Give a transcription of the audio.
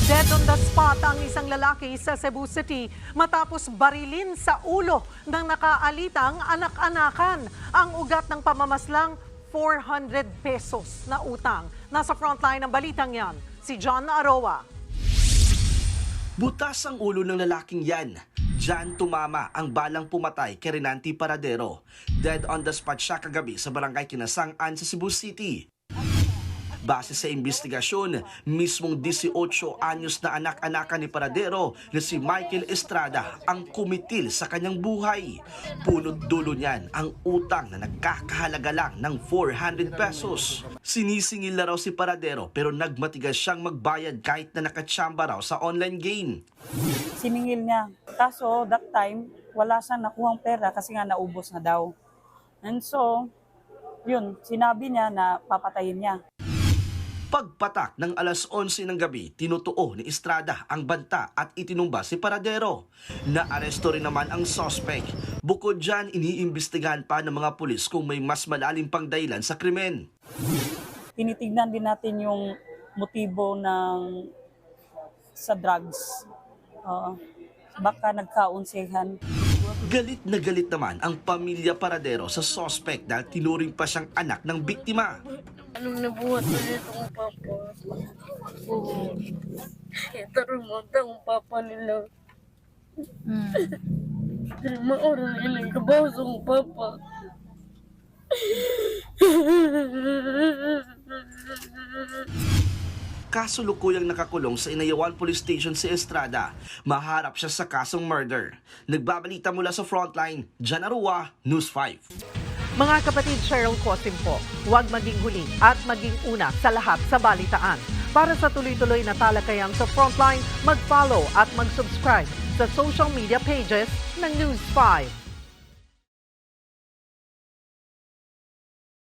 Dead on the spot ang isang lalaki sa Cebu City matapos barilin sa ulo ng nakaalitang anak-anakan. Ang ugat ng pamamaslang 400 pesos na utang. Nasa frontline ng balitang yan, si John Aroa. Butas ang ulo ng lalaking yan. Diyan tumama ang balang pumatay kay Renanti Paradero. Dead on the spot siya kagabi sa barangay Kinasangan sa Cebu City. Base sa investigasyon, mismong 18 anyos na anak-anakan ni Paradero na si Michael Estrada ang kumitil sa kanyang buhay. Punot dulo niyan ang utang na nagkakahalaga lang ng 400 pesos. Sinisingil na raw si Paradero pero nagmatigas siyang magbayad kahit na nakatsamba raw sa online game. Siningil niya. Kaso that time, wala siyang nakuhang pera kasi nga naubos na daw. And so, yun, sinabi niya na papatayin niya. Pagpatak ng alas 11 ng gabi, tinutuo ni Estrada ang banta at itinumba si Paradero. Naaresto rin naman ang suspect. Bukod dyan, iniimbestigahan pa ng mga pulis kung may mas malalim pang dahilan sa krimen. Tinitignan din natin yung motibo sa drugs. Baka nagkaunsehan. Galit na galit naman ang pamilya Paradero sa suspect dahil tinuring pa siyang anak ng biktima. Anong nabuhat ulit ang papa? Oo. Tarumot ang papa nila. Maoran ilang kabawas ang papa. Kasulukuyang nakakulong sa Inayawan Police Station si Estrada. Maharap siya sa kasong murder. Nagbabalita mula sa Frontline, John Aroa, News 5. Mga kapatid, Cheryl Cosim po, huwag maging huli at maging una sa lahat sa balitaan. Para sa tuloy-tuloy na talakayan sa Frontline, mag-follow at mag-subscribe sa social media pages ng News 5.